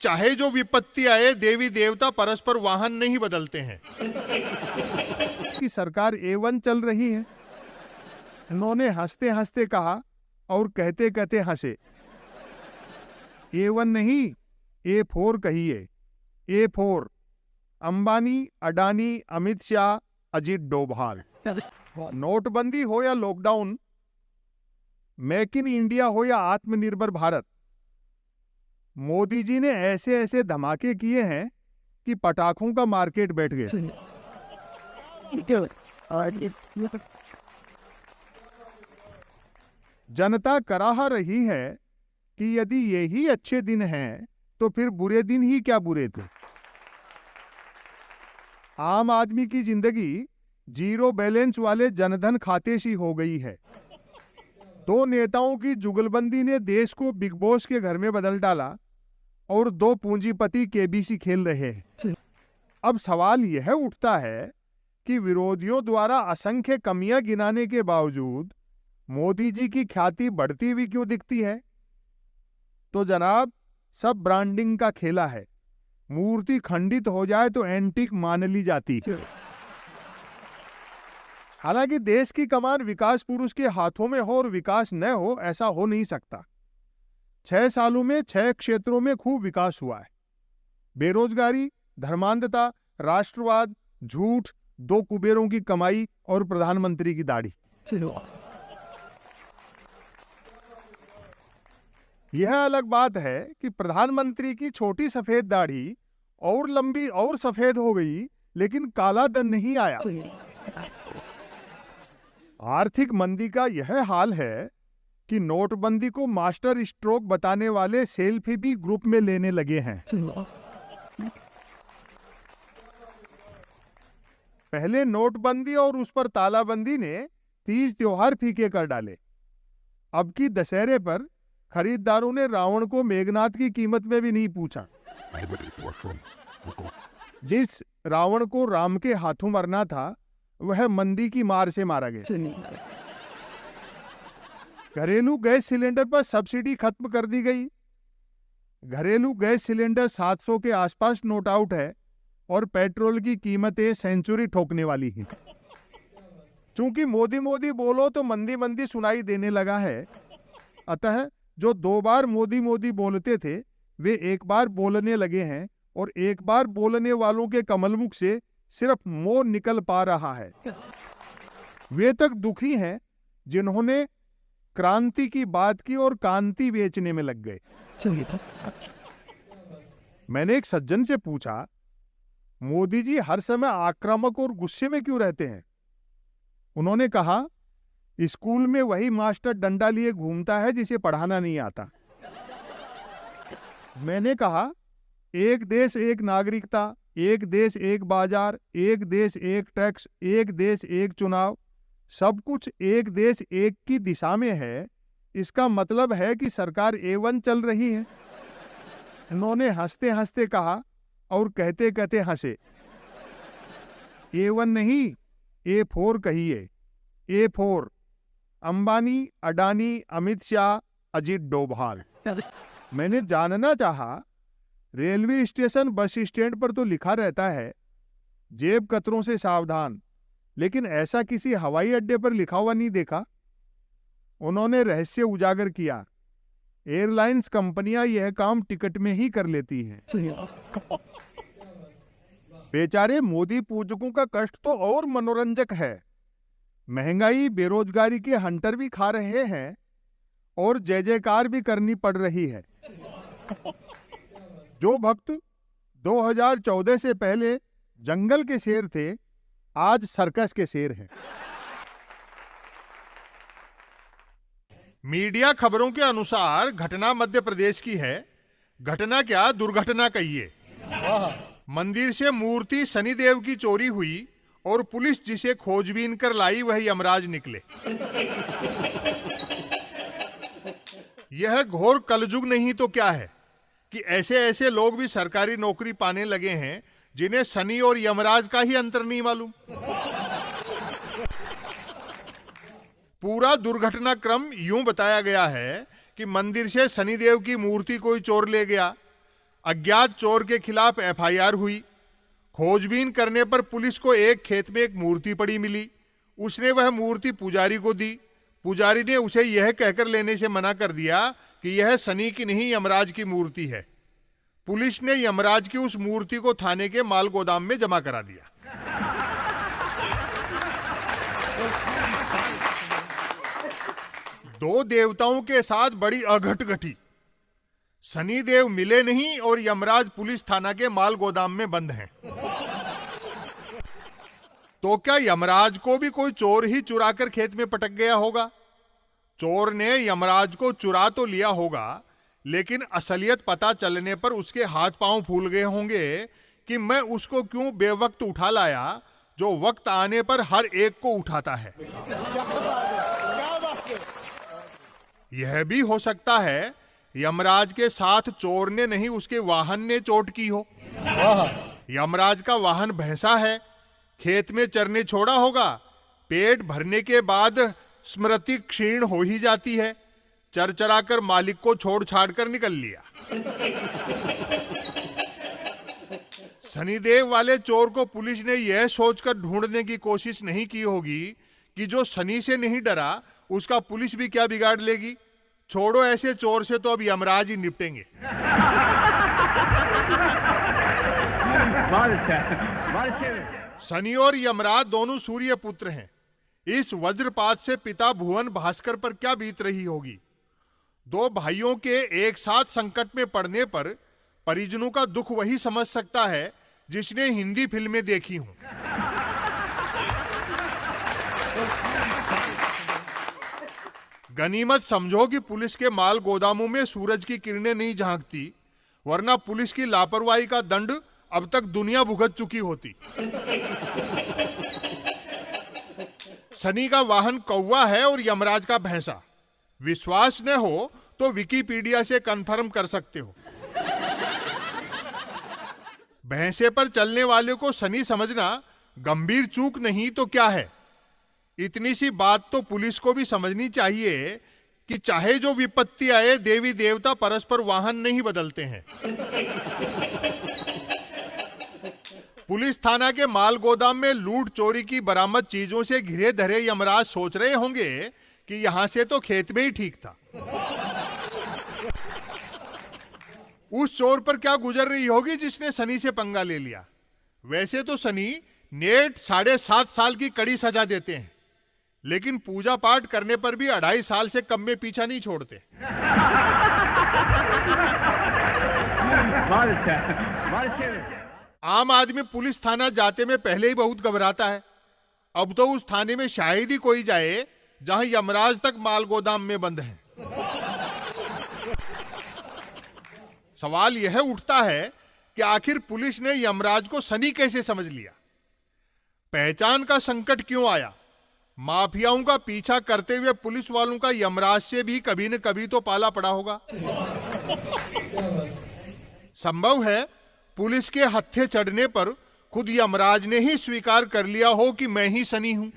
चाहे जो विपत्ति आए, देवी देवता परस्पर वाहन नहीं बदलते हैं। कि सरकार A1 चल रही है। उन्होंने हंसते हंसते कहा और कहते कहते हंसे। A1 नहीं, A4 कहिए। A4 अंबानी, अडानी, अमित शाह, अजीत डोभाल। नोटबंदी हो या लॉकडाउन, मेक इन इंडिया हो या आत्मनिर्भर भारत, मोदी जी ने ऐसे ऐसे धमाके किए हैं कि पटाखों का मार्केट बैठ गया। जनता कराह रही है कि यदि यही अच्छे दिन हैं तो फिर बुरे दिन ही क्या बुरे थे। आम आदमी की जिंदगी जीरो बैलेंस वाले जनधन खाते सी हो गई है। दो नेताओं की जुगलबंदी ने देश को बिग बॉस के घर में बदल डाला और दो पूंजीपति केबीसी खेल रहे हैं। अब सवाल यह उठता है कि विरोधियों द्वारा असंख्य कमियां गिनाने के बावजूद मोदी जी की ख्याति बढ़ती हुई क्यों दिखती है? तो जनाब, सब ब्रांडिंग का खेला है। मूर्ति खंडित हो जाए तो एंटीक मान ली जाती है। हालांकि देश की कमान विकास पुरुष के हाथों में हो और विकास न हो, ऐसा हो नहीं सकता। 6 सालों में 6 क्षेत्रों में खूब विकास हुआ है। बेरोजगारी, धर्मांधता, राष्ट्रवाद, झूठ, 2 कुबेरों की कमाई और प्रधानमंत्री की दाढ़ी। यह अलग बात है कि प्रधानमंत्री की छोटी सफेद दाढ़ी और लंबी और सफेद हो गई, लेकिन काला धन नहीं आया। आर्थिक मंदी का यह हाल है कि नोटबंदी को मास्टर स्ट्रोक बताने वाले सेल्फी भी ग्रुप में लेने लगे हैं। पहले नोटबंदी और उस पर तालाबंदी ने तीज त्योहार फीके कर डाले। अब की दशहरे पर खरीदारों ने रावण को मेघनाथ की कीमत में भी नहीं पूछा। जिस रावण को राम के हाथों मरना था, वह मंदी की मार से मारा गया। घरेलू गैस सिलेंडर पर सब्सिडी खत्म कर दी गई। घरेलू गैस सिलेंडर 700 के आसपास नोट आउट है और पेट्रोल की कीमतें सेंचुरी ठोकने वाली हैं। चूंकि मोदी मोदी बोलो तो मंदी मंदी सुनाई देने लगा है, अतः जो 2 बार मोदी मोदी बोलते थे वे एक बार बोलने लगे हैं और एक बार बोलने वालों के कमलमुख से सिर्फ मोह निकल पा रहा है। वे तक दुखी हैं जिन्होंने क्रांति की बात की और कांति बेचने में लग गए। मैंने एक सज्जन से पूछा, मोदी जी हर समय आक्रामक और गुस्से में क्यों रहते हैं? उन्होंने कहा, स्कूल में वही मास्टर डंडा लिए घूमता है जिसे पढ़ाना नहीं आता। मैंने कहा, एक देश एक नागरिकता, एक देश एक बाजार, एक देश एक टैक्स, एक देश एक चुनाव, सब कुछ एक देश एक की दिशा में है। इसका मतलब है कि सरकार A1 चल रही है। उन्होंने हंसते हंसते कहा और कहते कहते हंसे। A1 नहीं, A4 कहिए। A4 अंबानी, अडानी, अमित शाह, अजीत डोभाल। मैंने जानना चाहा, रेलवे स्टेशन, बस स्टैंड पर तो लिखा रहता है जेब कतरों से सावधान, लेकिन ऐसा किसी हवाई अड्डे पर लिखा हुआ नहीं देखा। उन्होंने रहस्य उजागर किया, एयरलाइंस कंपनियां यह काम टिकट में ही कर लेती हैं। बेचारे मोदी पूजकों का कष्ट तो और मनोरंजक है। महंगाई, बेरोजगारी के हंटर भी खा रहे हैं और जय जयकार भी करनी पड़ रही है। जो भक्त 2014 से पहले जंगल के शेर थे, आज सर्कस के शेर हैं। मीडिया खबरों के अनुसार घटना मध्य प्रदेश की है। घटना क्या, दुर्घटना कहिए। मंदिर से मूर्ति शनिदेव की चोरी हुई और पुलिस जिसे खोजबीन कर लाई वह यमराज निकले। यह घोर कलयुग नहीं तो क्या है कि ऐसे ऐसे लोग भी सरकारी नौकरी पाने लगे हैं जिन्हें शनि और यमराज का ही अंतर नहीं मालूम। पूरा दुर्घटना क्रम यूं बताया गया है कि मंदिर से शनिदेव की मूर्ति कोई चोर ले गया, अज्ञात चोर के खिलाफ एफआईआर हुई। खोजबीन करने पर पुलिस को एक खेत में एक मूर्ति पड़ी मिली। उसने वह मूर्ति पुजारी को दी। पुजारी ने उसे यह कहकर लेने से मना कर दिया कि यह शनि की नहीं, यमराज की मूर्ति है। पुलिस ने यमराज की उस मूर्ति को थाने के माल गोदाम में जमा करा दिया। दो देवताओं के साथ बड़ी अघट घटी। शनिदेव मिले नहीं और यमराज पुलिस थाना के माल गोदाम में बंद हैं। तो क्या यमराज को भी कोई चोर ही चुराकर खेत में पटक गया होगा? चोर ने यमराज को चुरा तो लिया होगा, लेकिन असलियत पता चलने पर उसके हाथ पांव फूल गए होंगे कि मैं उसको क्यों बेवक्त उठा लाया, जो वक्त आने पर हर एक को उठाता है। यह भी हो सकता है यमराज के साथ चोर ने नहीं, उसके वाहन ने चोट की हो। यमराज का वाहन भैंसा है, खेत में चरने छोड़ा होगा। पेट भरने के बाद स्मृति क्षीण हो ही जाती है। चर चरा कर मालिक को छोड़ छाड़ कर निकल लिया। शनिदेव वाले चोर को पुलिस ने यह सोचकर ढूंढने की कोशिश नहीं की होगी कि जो शनि से नहीं डरा उसका पुलिस भी क्या बिगाड़ लेगी। छोड़ो, ऐसे चोर से तो अब यमराज ही निपटेंगे। शनि और यमराज दोनों सूर्य पुत्र हैं। इस वज्रपात से पिता भुवन भास्कर पर क्या बीत रही होगी। दो भाइयों के एक साथ संकट में पड़ने पर परिजनों का दुख वही समझ सकता है जिसने हिंदी फिल्में देखी हों। गनीमत समझो कि पुलिस के माल गोदामों में सूरज की किरणें नहीं झांकती, वरना पुलिस की लापरवाही का दंड अब तक दुनिया भुगत चुकी होती। शनि का वाहन कौवा है और यमराज का भैंसा। विश्वास न हो तो विकिपीडिया से कंफर्म कर सकते हो। भैंसे पर चलने वाले को शनि समझना गंभीर चूक नहीं तो क्या है। इतनी सी बात तो पुलिस को भी समझनी चाहिए कि चाहे जो विपत्ति आए, देवी देवता परस्पर वाहन नहीं बदलते हैं। पुलिस थाना के माल गोदाम में लूट चोरी की बरामद चीजों से घिरे धरे यमराज सोच रहे होंगे कि यहां से तो खेत में ही ठीक था। उस चोर पर क्या गुजर रही होगी जिसने शनि से पंगा ले लिया। वैसे तो शनि नेट 7.5 साल की कड़ी सजा देते हैं, लेकिन पूजा पाठ करने पर भी 2.5 साल से कम में पीछा नहीं छोड़ते। आम आदमी पुलिस थाना जाते में पहले ही बहुत घबराता है। अब तो उस थाने में शायद ही कोई जाए जहां यमराज तक माल गोदाम में बंद है। सवाल यह उठता है कि आखिर पुलिस ने यमराज को शनि कैसे समझ लिया। पहचान का संकट क्यों आया। माफियाओं का पीछा करते हुए पुलिस वालों का यमराज से भी कभी न कभी तो पाला पड़ा होगा। संभव है पुलिस के हत्थे चढ़ने पर खुद यमराज ने ही स्वीकार कर लिया हो कि मैं ही शनि हूं।